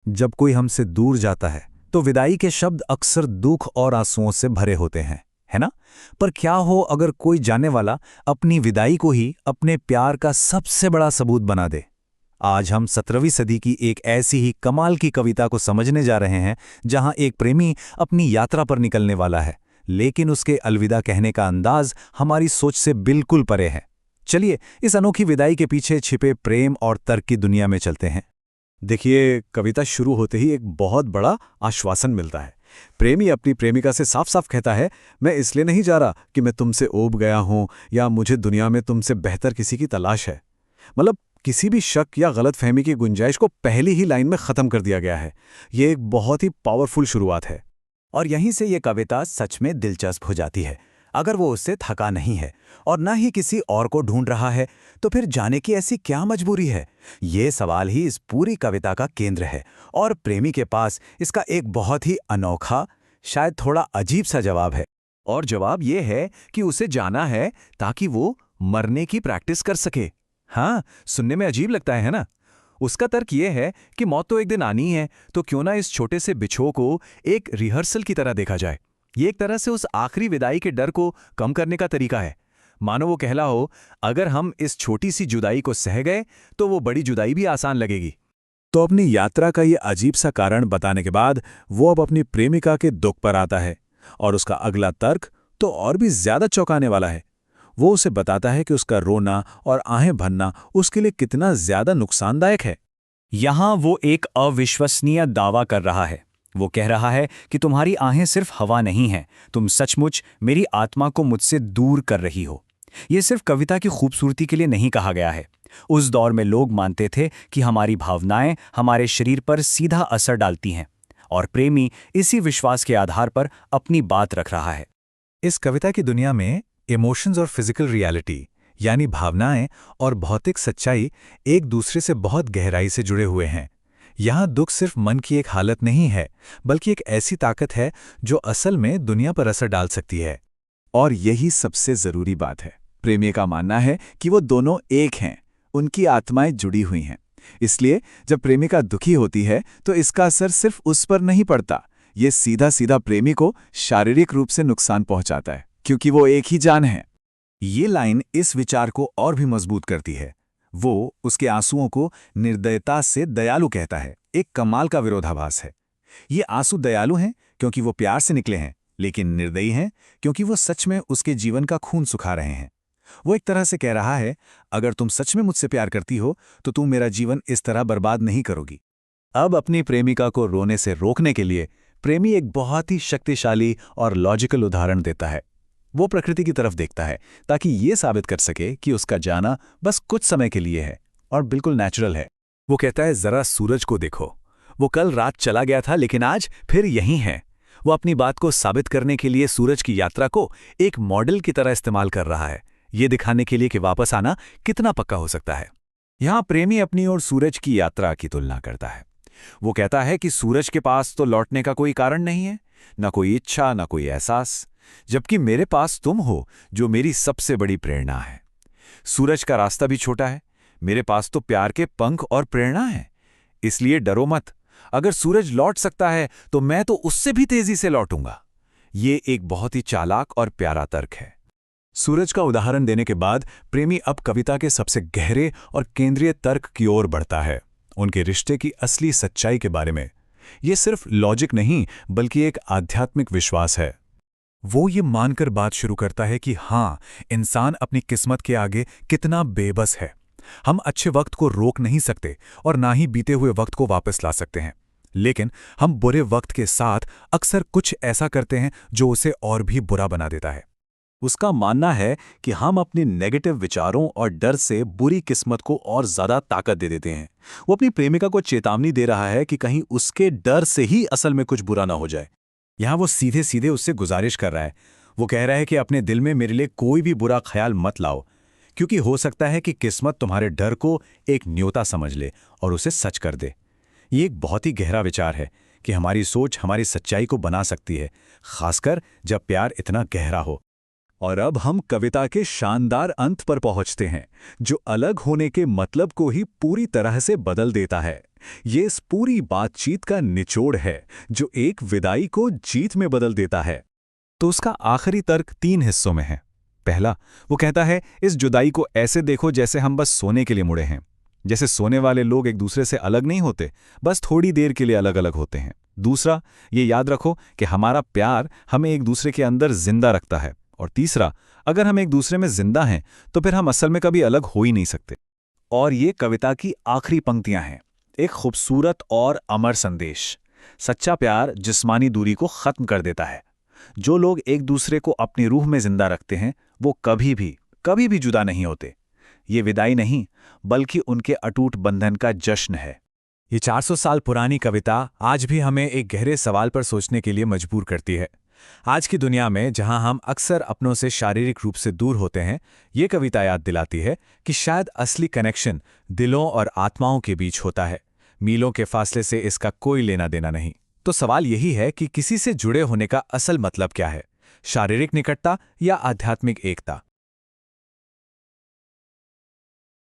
जब कोई हमसे दूर जाता है तो विदाई के शब्द अक्सर दुख और आंसुओं से भरे होते हैं, है ना? पर क्या हो अगर कोई जाने वाला अपनी विदाई को ही अपने प्यार का सबसे बड़ा सबूत बना दे? आज हम 17वीं सदी की एक ऐसी ही कमाल की कविता को समझने जा रहे हैं, जहां एक प्रेमी अपनी यात्रा पर निकलने वाला है, लेकिन उसके अलविदा कहने का अंदाज हमारी सोच से बिल्कुल परे है। चलिए इस अनोखी विदाई के पीछे छिपे प्रेम और तर्क की दुनिया में चलते हैं। देखिए, कविता शुरू होते ही एक बहुत बड़ा आश्वासन मिलता है। प्रेमी अपनी प्रेमिका से साफ साफ कहता है, मैं इसलिए नहीं जा रहा कि मैं तुमसे ऊब गया हूं या मुझे दुनिया में तुमसे बेहतर किसी की तलाश है। मतलब किसी भी शक या गलतफहमी की गुंजाइश को पहली ही लाइन में खत्म कर दिया गया है। ये एक बहुत ही पावरफुल शुरुआत है। और यहीं से ये कविता सच में दिलचस्प हो जाती है। अगर वो उससे थका नहीं है और ना ही किसी और को ढूंढ रहा है, तो फिर जाने की ऐसी क्या मजबूरी है? ये सवाल ही इस पूरी कविता का केंद्र है, और प्रेमी के पास इसका एक बहुत ही अनोखा, शायद थोड़ा अजीब सा जवाब है। और जवाब ये है कि उसे जाना है ताकि वो मरने की प्रैक्टिस कर सके। हाँ, सुनने में अजीब लगता है ना? उसका तर्क ये है कि मौत तो एक दिन आनी है, तो क्यों ना इस छोटे से बिछो को एक रिहर्सल की तरह देखा जाए। ये एक तरह से उस आखिरी विदाई के डर को कम करने का तरीका है। मानो वो कहला हो, अगर हम इस छोटी सी जुदाई को सह गए तो वो बड़ी जुदाई भी आसान लगेगी। तो अपनी यात्रा का ये अजीब सा कारण बताने के बाद वो अब अपनी प्रेमिका के दुख पर आता है, और उसका अगला तर्क तो और भी ज्यादा चौंकाने वाला है। वो उसे बताता है कि उसका रोना और आहें भरना उसके लिए कितना ज्यादा नुकसानदायक है। यहां वो एक अविश्वसनीय दावा कर रहा है। वो कह रहा है कि तुम्हारी आहें सिर्फ हवा नहीं हैं, तुम सचमुच मेरी आत्मा को मुझसे दूर कर रही हो। ये सिर्फ कविता की खूबसूरती के लिए नहीं कहा गया है। उस दौर में लोग मानते थे कि हमारी भावनाएं हमारे शरीर पर सीधा असर डालती हैं, और प्रेमी इसी विश्वास के आधार पर अपनी बात रख रहा है। इस कविता की दुनिया में इमोशंस और फिजिकल रियलिटी, यानी भावनाएं और भौतिक सच्चाई, एक दूसरे से बहुत गहराई से जुड़े हुए हैं। यहाँ दुख सिर्फ मन की एक हालत नहीं है, बल्कि एक ऐसी ताकत है जो असल में दुनिया पर असर डाल सकती है। और यही सबसे जरूरी बात है। प्रेमी का मानना है कि वो दोनों एक हैं, उनकी आत्माएं जुड़ी हुई हैं। इसलिए जब प्रेमिका दुखी होती है तो इसका असर सिर्फ उस पर नहीं पड़ता, ये सीधा सीधा प्रेमी को शारीरिक रूप से नुकसान पहुंचाता है, क्योंकि वो एक ही जान है। ये लाइन इस विचार को और भी मजबूत करती है। वो उसके आंसुओं को निर्दयता से दयालु कहता है। एक कमाल का विरोधाभास है। ये आंसू दयालु हैं क्योंकि वो प्यार से निकले हैं, लेकिन निर्दयी हैं क्योंकि वो सच में उसके जीवन का खून सुखा रहे हैं। वो एक तरह से कह रहा है, अगर तुम सच में मुझसे प्यार करती हो तो तुम मेरा जीवन इस तरह बर्बाद नहीं करोगी। अब अपनी प्रेमिका को रोने से रोकने के लिए प्रेमी एक बहुत ही शक्तिशाली और लॉजिकल उदाहरण देता है। वो प्रकृति की तरफ देखता है ताकि ये साबित कर सके कि उसका जाना बस कुछ समय के लिए है और बिल्कुल नेचुरल है। वो कहता है, जरा सूरज को देखो, वो कल रात चला गया था लेकिन आज फिर यहीं है। वो अपनी बात को साबित करने के लिए सूरज की यात्रा को एक मॉडल की तरह इस्तेमाल कर रहा है, ये दिखाने के लिए कि वापस आना कितना पक्का हो सकता है। यहां प्रेमी अपनी और सूरज की यात्रा की तुलना करता है। वो कहता है कि सूरज के पास तो लौटने का कोई कारण नहीं है, न कोई इच्छा, न कोई एहसास, जबकि मेरे पास तुम हो जो मेरी सबसे बड़ी प्रेरणा है। सूरज का रास्ता भी छोटा है, मेरे पास तो प्यार के पंख और प्रेरणा है। इसलिए डरो मत, अगर सूरज लौट सकता है तो मैं तो उससे भी तेजी से लौटूंगा। ये एक बहुत ही चालाक और प्यारा तर्क है। सूरज का उदाहरण देने के बाद प्रेमी अब कविता के सबसे गहरे और केंद्रीय तर्क की ओर बढ़ता है, उनके रिश्ते की असली सच्चाई के बारे में। यह सिर्फ लॉजिक नहीं, बल्कि एक आध्यात्मिक विश्वास है। वो ये मानकर बात शुरू करता है कि हाँ, इंसान अपनी किस्मत के आगे कितना बेबस है। हम अच्छे वक्त को रोक नहीं सकते और ना ही बीते हुए वक्त को वापस ला सकते हैं, लेकिन हम बुरे वक्त के साथ अक्सर कुछ ऐसा करते हैं जो उसे और भी बुरा बना देता है। उसका मानना है कि हम अपने नेगेटिव विचारों और डर से बुरी किस्मत को और ज्यादा ताकत दे देते हैं। वो अपनी प्रेमिका को चेतावनी दे रहा है कि कहीं उसके डर से ही असल में कुछ बुरा ना हो जाए। यहां वो सीधे सीधे उससे गुजारिश कर रहा है। वो कह रहा है कि अपने दिल में मेरे लिए कोई भी बुरा ख्याल मत लाओ, क्योंकि हो सकता है कि किस्मत तुम्हारे डर को एक न्योता समझ ले और उसे सच कर दे। ये एक बहुत ही गहरा विचार है कि हमारी सोच हमारी सच्चाई को बना सकती है, खासकर जब प्यार इतना गहरा हो। और अब हम कविता के शानदार अंत पर पहुंचते हैं, जो अलग होने के मतलब को ही पूरी तरह से बदल देता है। ये इस पूरी बातचीत का निचोड़ है, जो एक विदाई को जीत में बदल देता है। तो उसका आखिरी तर्क 3 हिस्सों में है। पहला, वो कहता है, इस जुदाई को ऐसे देखो जैसे हम बस सोने के लिए मुड़े हैं। जैसे सोने वाले लोग एक दूसरे से अलग नहीं होते, बस थोड़ी देर के लिए अलग अलग होते हैं। दूसरा, ये याद रखो कि हमारा प्यार हमें एक दूसरे के अंदर जिंदा रखता है। और तीसरा, अगर हम एक दूसरे में जिंदा हैं तो फिर हम असल में कभी अलग हो ही नहीं सकते। और ये कविता की आखिरी पंक्तियां हैं, एक खूबसूरत और अमर संदेश। सच्चा प्यार जिस्मानी दूरी को खत्म कर देता है। जो लोग एक दूसरे को अपनी रूह में जिंदा रखते हैं वो कभी भी जुदा नहीं होते। ये विदाई नहीं, बल्कि उनके अटूट बंधन का जश्न है। ये 400 साल पुरानी कविता आज भी हमें एक गहरे सवाल पर सोचने के लिए मजबूर करती है। आज की दुनिया में जहां हम अक्सर अपनों से शारीरिक रूप से दूर होते हैं, ये कविता याद दिलाती है कि शायद असली कनेक्शन दिलों और आत्माओं के बीच होता है। मीलों के फासले से इसका कोई लेना देना नहीं। तो सवाल यही है कि किसी से जुड़े होने का असल मतलब क्या है, शारीरिक निकटता या आध्यात्मिक एकता?